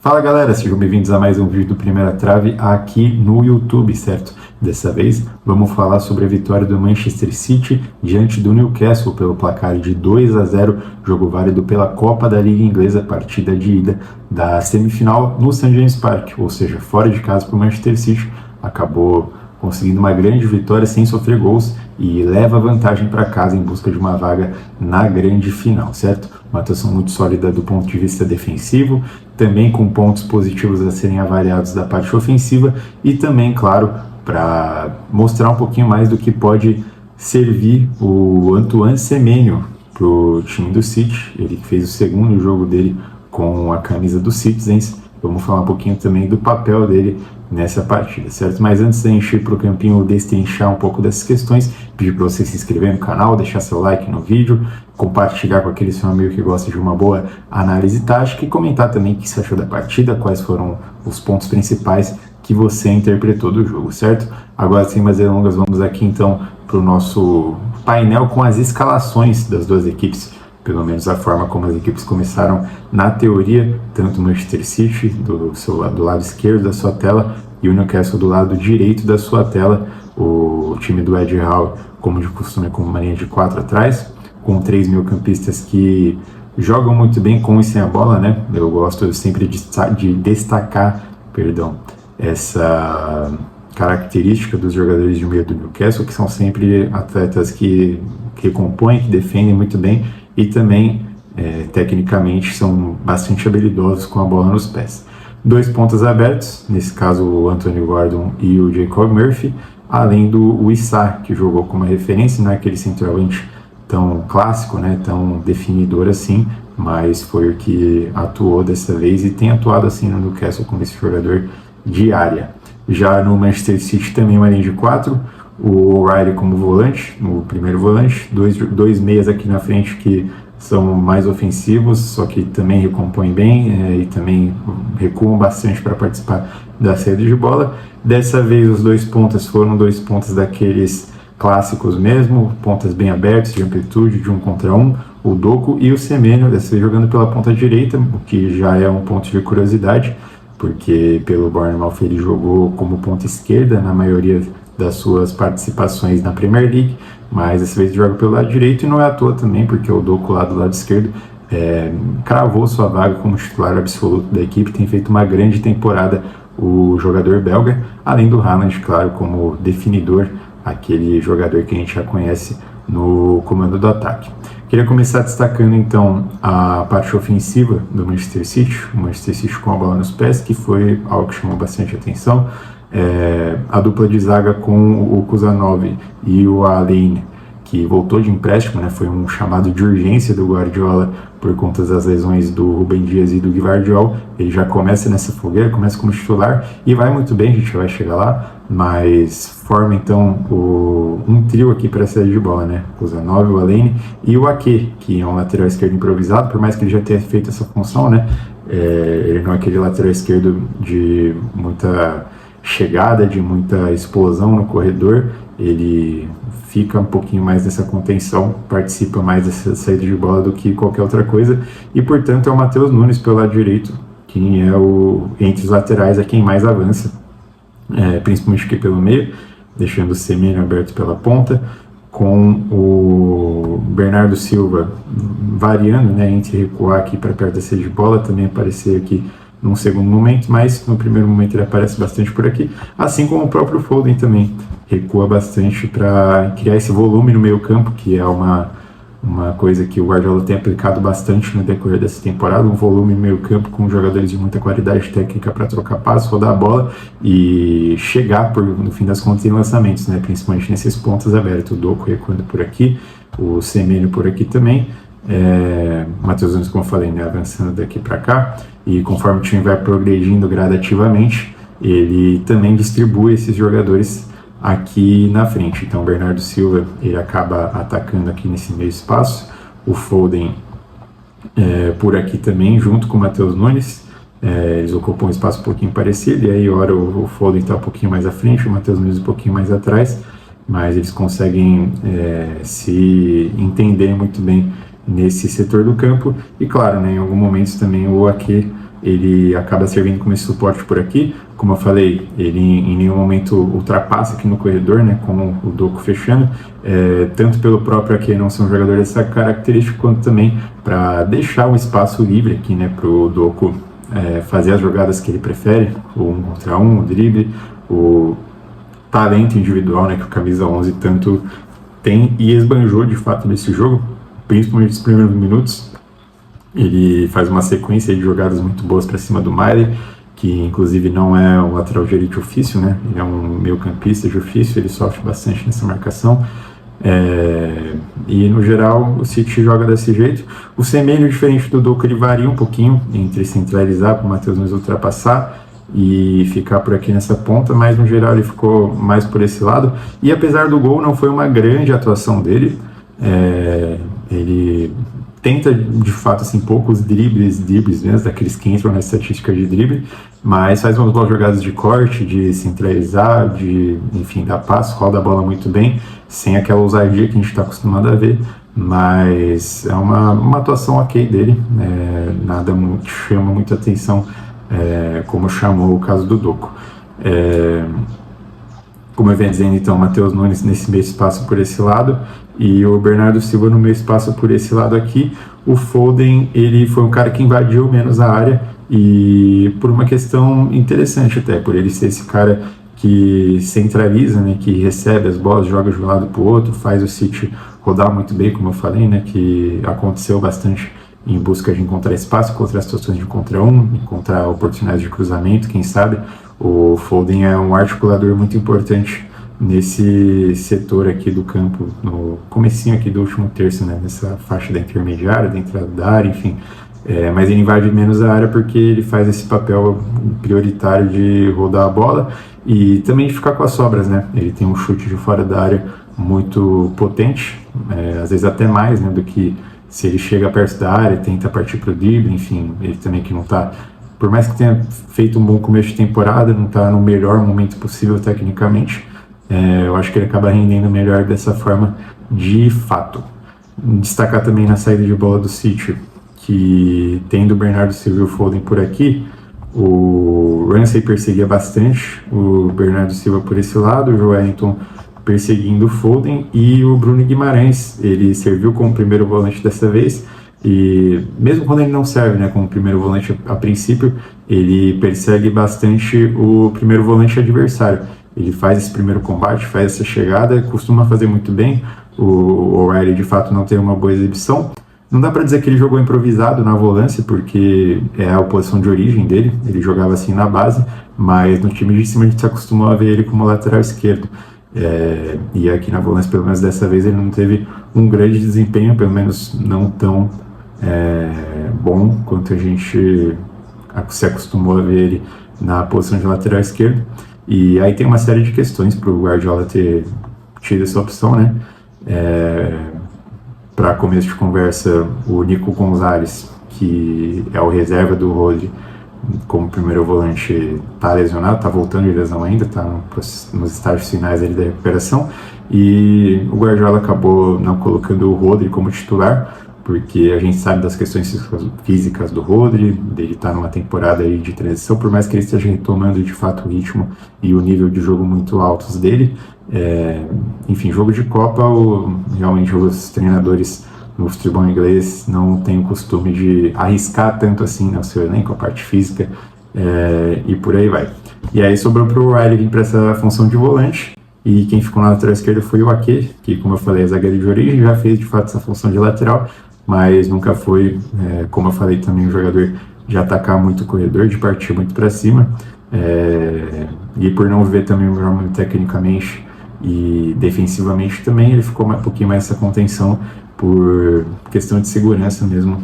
Fala galera, sejam bem-vindos a mais um vídeo do Primeira Trave aqui no YouTube, certo? Dessa vez vamos falar sobre a vitória do Manchester City diante do Newcastle pelo placar de 2-0, jogo válido pela Copa da Liga Inglesa, partida de ida da semifinal no St. James Park, ou seja, fora de casa para o Manchester City. Acabou conseguindo uma grande vitória sem sofrer gols e leva vantagem para casa em busca de uma vaga na grande final, certo? Uma atuação muito sólida do ponto de vista defensivo, também com pontos positivos a serem avaliados da parte ofensiva e também, claro, para mostrar um pouquinho mais do que pode servir o Antoine Semenyo para o time do City. Ele que fez o segundo jogo dele com a camisa do Citizens. Vamos falar um pouquinho também do papel dele nessa partida, certo? Mas antes de a gente ir para o campinho destrinchar um pouco dessas questões, pedir para você se inscrever no canal, deixar seu like no vídeo, compartilhar com aquele seu amigo que gosta de uma boa análise tática e comentar também o que você achou da partida, quais foram os pontos principais que você interpretou do jogo, certo? Agora, sem mais delongas, vamos aqui então para o nosso painel com as escalações das duas equipes, pelo menos a forma como as equipes começaram na teoria, tanto o Manchester City do lado esquerdo da sua tela e o Newcastle do lado direito da sua tela, o time do Eddie Howe, como de costume, com uma linha de 4 atrás, com 3 meio-campistas que jogam muito bem com e sem a bola, né? Eu gosto sempre de destacar, essa característica dos jogadores de meio do Newcastle, que são sempre atletas que compõem, que defendem muito bem e também, tecnicamente, são bastante habilidosos com a bola nos pés. 2 pontas abertos, nesse caso o Anthony Gordon e o Jacob Murphy, além do Wissa, que jogou como referência, não é aquele centroavante tão clássico, né, tão definidor assim, mas foi o que atuou dessa vez e tem atuado assim no Newcastle como esse jogador de área. Já no Manchester City também uma linha de 4, o O'Reilly como volante, o primeiro volante, dois meias aqui na frente que são mais ofensivos, só que também recompõem bem e também recuam bastante para participar da saída de bola. Dessa vez os 2 pontas foram 2 pontas daqueles clássicos mesmo, pontas bem abertas, de amplitude, de 1 contra 1, o Doku e o Semenyo, dessa vez jogando pela ponta direita, o que já é um ponto de curiosidade, porque pelo Bournemouth ele jogou como ponta esquerda na maioria das suas participações na Premier League, mas dessa vez joga pelo lado direito e não é à toa também, porque o Doku lá do lado esquerdo cravou sua vaga como titular absoluto da equipe, tem feito uma grande temporada o jogador belga, além do Haaland, claro, como definidor, aquele jogador que a gente já conhece no comando do ataque. Queria começar destacando então a parte ofensiva do Manchester City, o Manchester City com a bola nos pés, que foi algo que chamou bastante atenção. A dupla de zaga com o Kusanov e o Alain, que voltou de empréstimo, né, foi um chamado de urgência do Guardiola por conta das lesões do Rúben Dias e do Gvardiol. Ele já começa nessa fogueira, começa como titular e vai muito bem, a gente vai chegar lá, mas forma então um trio aqui para a saída de bola, né? O Kusanov, o Alain e o Ake, que é um lateral esquerdo improvisado, por mais que ele já tenha feito essa função, né? Ele não é aquele lateral esquerdo de muita chegada, de muita explosão no corredor, ele fica um pouquinho mais nessa contenção, participa mais dessa saída de bola do que qualquer outra coisa, e portanto é o Matheus Nunes pelo lado direito, quem é entre os laterais é quem mais avança, principalmente aqui pelo meio, deixando o Semenyo aberto pela ponta, com o Bernardo Silva variando, né, entre recuar aqui para perto da saída de bola, também aparecer aqui num segundo momento, mas no primeiro momento ele aparece bastante por aqui, assim como o próprio Foden também recua bastante para criar esse volume no meio campo, que é uma coisa que o Guardiola tem aplicado bastante no decorrer dessa temporada, um volume no meio campo com jogadores de muita qualidade técnica para trocar passos, rodar a bola e chegar, no fim das contas, em lançamentos, né, principalmente nesses pontos abertos, o Doku recuando por aqui, o Semenyo por aqui também, Matheus Nunes, como eu falei, né, avançando daqui para cá, e conforme o time vai progredindo gradativamente, ele também distribui esses jogadores aqui na frente. Então o Bernardo Silva, ele acaba atacando aqui nesse meio espaço, o Foden por aqui também, junto com o Matheus Nunes, eles ocupam um espaço um pouquinho parecido, e aí ora o Foden está um pouquinho mais à frente, o Matheus Nunes um pouquinho mais atrás, mas eles conseguem se entender muito bem nesse setor do campo, e claro, né, em alguns momentos também o Ake ele acaba servindo como esse suporte por aqui. Como eu falei, ele em nenhum momento ultrapassa aqui no corredor, né, com o Doku fechando, tanto pelo próprio Ake não ser um jogador dessa característica, quanto também para deixar o espaço livre aqui, né, para o Doku fazer as jogadas que ele prefere, o 1 contra 1, o drible, o talento individual, né, que o camisa 11 tanto tem e esbanjou de fato nesse jogo, principalmente nos primeiros minutos. Ele faz uma sequência de jogadas muito boas para cima do Miley, que inclusive não é um lateral direito de ofício, né? Ele é um meio-campista de ofício, ele sofre bastante nessa marcação. E no geral o City joga desse jeito. O Semenyo, diferente do Doku, ele varia um pouquinho entre centralizar para o Matheus Nunes ultrapassar e ficar por aqui nessa ponta, mas no geral ele ficou mais por esse lado. E apesar do gol, não foi uma grande atuação dele. Ele tenta de fato assim poucos dribles mesmo, daqueles que entram na estatística de drible, mas faz umas boas jogadas de corte, de centralizar, de enfim, dar passo, roda a bola muito bem, sem aquela ousadia que a gente está acostumado a ver, mas é uma atuação ok dele, nada muito, chama muita atenção, como chamou o caso do Doku. Como eu venho dizendo, então, o Matheus Nunes nesse meio espaço por esse lado e o Bernardo Silva no meio espaço por esse lado aqui. O Foden, ele foi um cara que invadiu menos a área e por uma questão interessante até, por ele ser esse cara que centraliza, né, que recebe as bolas, joga de um lado para o outro, faz o City rodar muito bem, como eu falei, né, que aconteceu bastante em busca de encontrar espaço, encontrar situações de contra um, encontrar oportunidades de cruzamento, quem sabe. O Foden é um articulador muito importante nesse setor aqui do campo, no comecinho aqui do último terço, né, nessa faixa da intermediária, da entrada da área, enfim. Mas ele invade menos a área porque ele faz esse papel prioritário de rodar a bola e também de ficar com as sobras, né? Ele tem um chute de fora da área muito potente, às vezes até mais, né, do que se ele chega perto da área, tenta partir para o drible, enfim, ele também que não está, por mais que tenha feito um bom começo de temporada, não está no melhor momento possível tecnicamente, eu acho que ele acaba rendendo melhor dessa forma de fato. Destacar também na saída de bola do City, que tendo o Bernardo Silva e o Foden por aqui, o Ramsey perseguia bastante o Bernardo Silva por esse lado, o Joelinton perseguindo o Foden e o Bruno Guimarães, ele serviu como primeiro volante dessa vez e mesmo quando ele não serve, né, como primeiro volante a princípio, ele persegue bastante o primeiro volante adversário, ele faz esse primeiro combate, faz essa chegada, costuma fazer muito bem. O O'Reilly de fato não tem uma boa exibição. Não dá para dizer que ele jogou improvisado na volância, porque é a posição de origem dele, ele jogava assim na base, mas no time de cima a gente se acostumou a ver ele como lateral esquerdo. E aqui na volância, pelo menos dessa vez, ele não teve um grande desempenho, pelo menos não tão bom quanto a gente se acostumou a ver ele na posição de lateral esquerdo. E aí tem uma série de questões para o Guardiola ter tido essa opção, né? Para começo de conversa, o Nico Gonzalez, que é o reserva do Rodri, como primeiro volante, está lesionado, está voltando de lesão ainda, está nos estágios finais ali da recuperação, e o Guardiola acabou não colocando o Rodri como titular, porque a gente sabe das questões físicas do Rodri, dele estar numa temporada aí de transição, por mais que ele esteja retomando de fato o ritmo e o nível de jogo muito altos dele. Enfim, jogo de Copa, realmente os treinadores no futebol inglês não têm o costume de arriscar tanto assim no seu elenco, a parte física, e por aí vai. E aí sobrou para o O'Reilly vir para essa função de volante, e quem ficou na lateral esquerda foi o Ake, que, como eu falei, é zagueiro de origem, já fez de fato essa função de lateral, mas nunca foi, como eu falei também, um jogador de atacar muito o corredor, de partir muito para cima, e por não ver também o melhor momento tecnicamente e defensivamente também, ele ficou um pouquinho mais essa contenção por questão de segurança mesmo,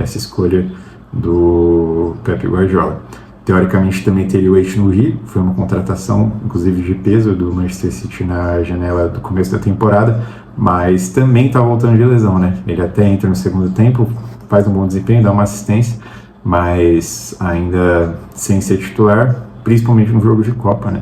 essa escolha do Pep Guardiola. Teoricamente também teria o Aït-Nouri, foi uma contratação inclusive de peso do Manchester City na janela do começo da temporada, mas também está voltando de lesão, né? Ele até entra no segundo tempo, faz um bom desempenho, dá uma assistência, mas ainda sem ser titular, principalmente no jogo de Copa, né?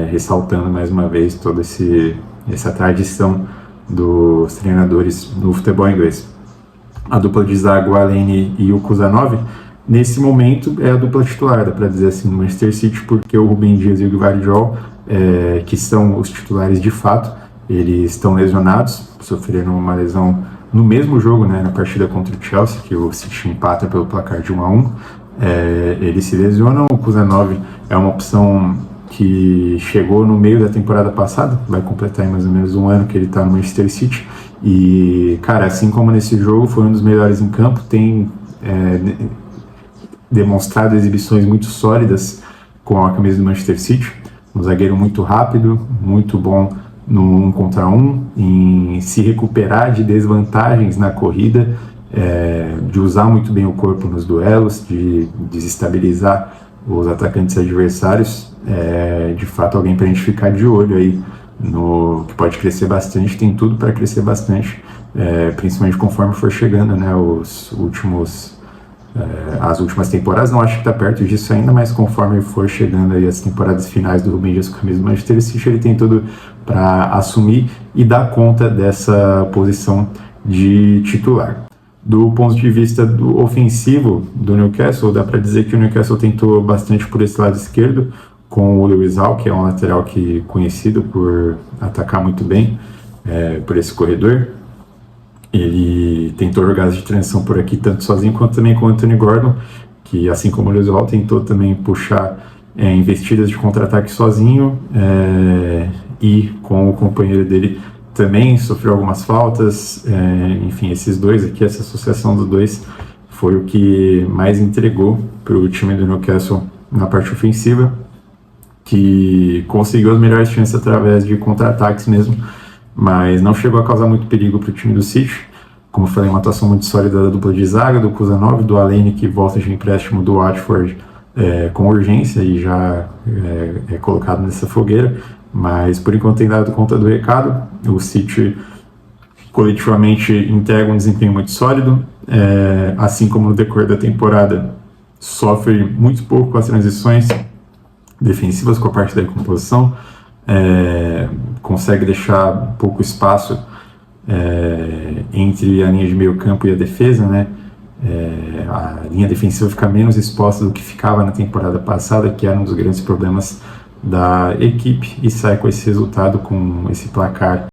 Ressaltando mais uma vez toda essa tradição dos treinadores no futebol inglês. A dupla de zaga, o Aleni e o Kuzanov, nesse momento é a dupla titular, dá para dizer assim, no Manchester City, porque o Rúben Dias e o Gvardiol, que são os titulares de fato, eles estão lesionados, sofreram uma lesão no mesmo jogo, né, na partida contra o Chelsea, que o City empata pelo placar de 1-1, eles se lesionam. O Kusanov é uma opção que chegou no meio da temporada passada, vai completar mais ou menos um ano que ele está no Manchester City, e, cara, assim como nesse jogo, foi um dos melhores em campo, tem demonstrado exibições muito sólidas com a camisa do Manchester City, um zagueiro muito rápido, muito bom no 1 contra 1, em se recuperar de desvantagens na corrida, de usar muito bem o corpo nos duelos, de desestabilizar os atacantes adversários. De fato, alguém para a gente ficar de olho aí, que pode crescer bastante, tem tudo para crescer bastante, principalmente conforme for chegando, né, as últimas temporadas. Não acho que está perto disso ainda, mas conforme for chegando aí as temporadas finais do Rúben Dias com a camisa do Manchester City, ele tem tudo para assumir e dar conta dessa posição de titular. Do ponto de vista do ofensivo do Newcastle, dá para dizer que o Newcastle tentou bastante por esse lado esquerdo, com o Lewis Hall, que é um lateral conhecido por atacar muito bem por esse corredor. Ele tentou jogadas de transição por aqui, tanto sozinho quanto também com o Anthony Gordon, que, assim como o Lewis Hall, tentou também puxar investidas de contra-ataque sozinho, e com o companheiro dele também sofreu algumas faltas. Enfim, esses dois aqui, essa associação dos dois, foi o que mais entregou para o time do Newcastle na parte ofensiva, que conseguiu as melhores chances através de contra-ataques mesmo, mas não chegou a causar muito perigo para o time do City. Como eu falei, uma atuação muito sólida da dupla de zaga, do Kusanov, do Alene, que volta de empréstimo do Watford com urgência e já é colocado nessa fogueira, mas por enquanto tem dado conta do recado. O City coletivamente entrega um desempenho muito sólido, assim como no decorrer da temporada sofre muito pouco com as transições defensivas com a parte da recomposição, consegue deixar pouco espaço entre a linha de meio campo e a defesa, né? A linha defensiva fica menos exposta do que ficava na temporada passada, que era um dos grandes problemas da equipe, e sai com esse resultado, com esse placar